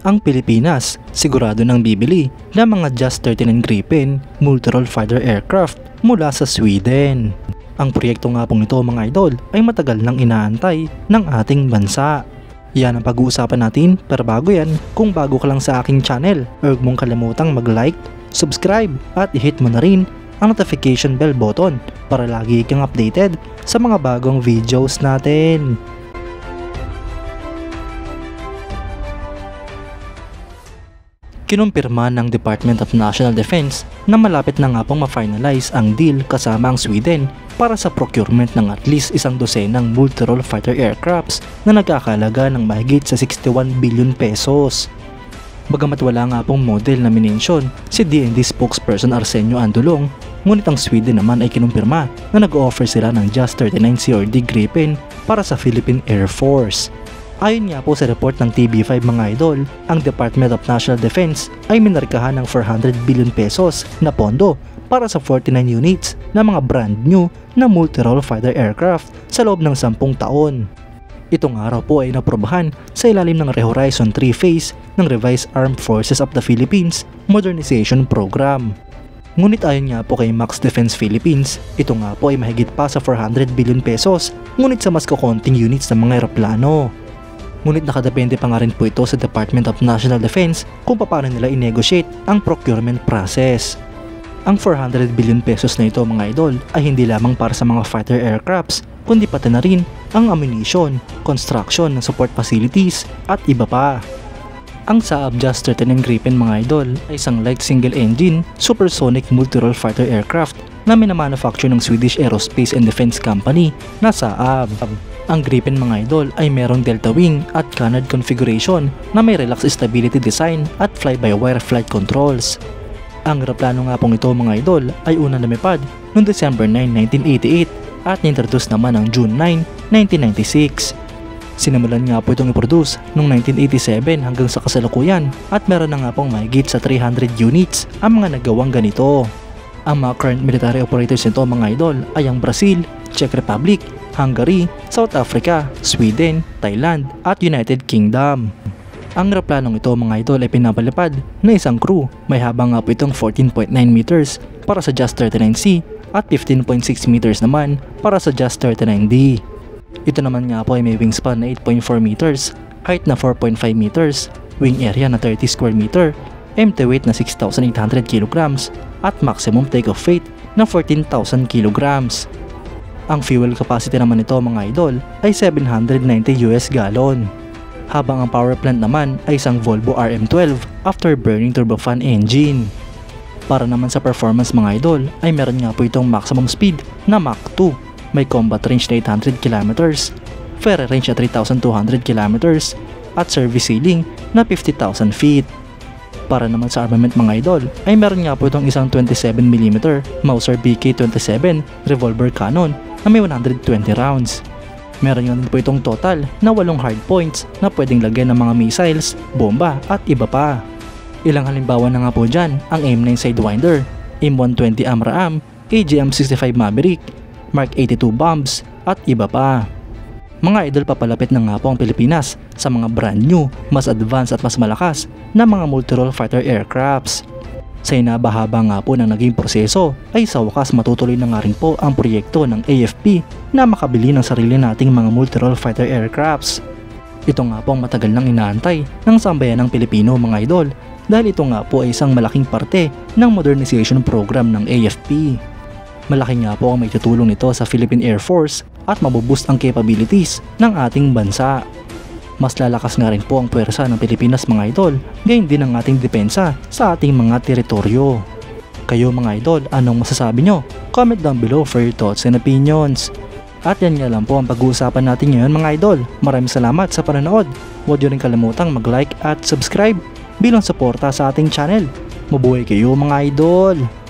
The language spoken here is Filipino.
ang Pilipinas sigurado nang bibili ng mga JAS-39 Gripen multirole fighter aircraft mula sa Sweden. Ang proyekto nga pong ito mga idol ay matagal nang inaantay ng ating bansa. Yan ang pag-uusapan natin, pero bago yan, kung bago ka lang sa aking channel, huwag mong kalimutang mag-like, subscribe at i-hit mo na rin ang notification bell button para lagi kang updated sa mga bagong videos natin. Kinumpirma ng Department of National Defense na malapit na nga pong ma-finalize ang deal kasama ang Sweden para sa procurement ng at least 12 multirole fighter aircrafts na nagkakalaga ng mahigit sa 61 billion pesos. Bagamat wala nga pong model na minensyon si DND spokesperson Arsenio Andulong, ngunit ang Sweden naman ay kinumpirma na nag-offer sila ng JAS-39 CRD Gripen para sa Philippine Air Force. Ayon nga po sa report ng TV5 mga idol, ang Department of National Defense ay minarkahan ng 400 billion pesos na pondo para sa 49 units na mga brand new na multirole fighter aircraft sa loob ng 10 taon. Itong araw po ay naprobahan sa ilalim ng Rehorizon 3 phase ng Revised Armed Forces of the Philippines Modernization Program. Ngunit ayon nga po kay Max Defense Philippines, ito nga po ay mahigit pa sa 400 billion pesos ngunit sa mas kukonting units ng mga eroplano. Ngunit nakadepende pa nga rin po ito sa Department of National Defense kung paano nila i-negotiate ang procurement process. Ang 400 billion pesos na ito mga idol ay hindi lamang para sa mga fighter aircrafts kundi pati na rin ang ammunition, construction ng support facilities at iba pa. Ang Saab JAS-39 Gripen mga idol ay isang light single engine supersonic multirole fighter aircraft na minamanufacture ng Swedish Aerospace and Defense Company na Saab. Ang Gripen mga idol ay merong delta wing at canard configuration na may relaxed stability design at fly-by-wire flight controls. Ang eroplano nga pong ito mga idol ay unang lumipad noong December 9, 1988 at nintroduce naman ng June 9, 1996. Sinimulan nga po itong i-produce noong 1987 hanggang sa kasalukuyan at meron na nga pong mahigit sa 300 units ang mga nagawang ganito. Ang mga current military operators nito mga idol ay ang Brazil, Czech Republic, Hungary, South Africa, Sweden, Thailand at United Kingdom. Ang eroplanong ito mga idol ay pinapalipad na isang crew, may habang nga po itong 14.9 meters para sa JAS-39C at 15.6 meters naman para sa JAS-39D. Ito naman nga po ay may wingspan na 8.4 meters, height na 4.5 meters, wing area na 30 square meter, empty weight na 6,800 kilograms at maximum takeoff weight na 14,000 kilograms. Ang fuel capacity naman nito mga idol ay 790 US gallon. Habang ang power plant naman ay isang Volvo RM12 after burning turbofan engine. Para naman sa performance mga idol ay meron nga po itong maximum speed na Mach 2, may combat range na 800 km, ferry range na 3,200 km at service ceiling na 50,000 feet. Para naman sa armament mga idol ay meron nga po itong isang 27mm Mauser BK-27 revolver cannon na may 120 rounds. Meron nga din po itong total na 8 hardpoints na pwedeng lagyan ng mga missiles, bomba at iba pa. Ilang halimbawa na nga po dyan ang M9 Sidewinder, M120 AMRAAM, AGM-65 Maverick, Mark 82 bombs at iba pa. Mga idol, papalapit na nga po ang Pilipinas sa mga brand new, mas advanced at mas malakas na mga multirole fighter aircrafts. Sa inabahaba nga po ng naging proseso ay sa wakas matutuloy na nga rin po ang proyekto ng AFP na makabili ng sarili nating mga multirole fighter aircrafts. Ito nga po ang matagal nang inaantay ng sambayanang Pilipino mga idol dahil ito nga po ay isang malaking parte ng modernization program ng AFP. Malaki nga po ang may tutulong nito sa Philippine Air Force at mabuboost ang capabilities ng ating bansa. Mas lalakas nga rin po ang puwersa ng Pilipinas mga idol, gayon din ang ating depensa sa ating mga teritoryo. Kayo mga idol, anong masasabi nyo? Comment down below for your thoughts and opinions. At yan nga lang po ang pag-uusapan natin ngayon mga idol. Maraming salamat sa panonood. Huwag nyo rin kalimutang mag-like at subscribe bilang suporta sa ating channel. Mabuhay kayo mga idol!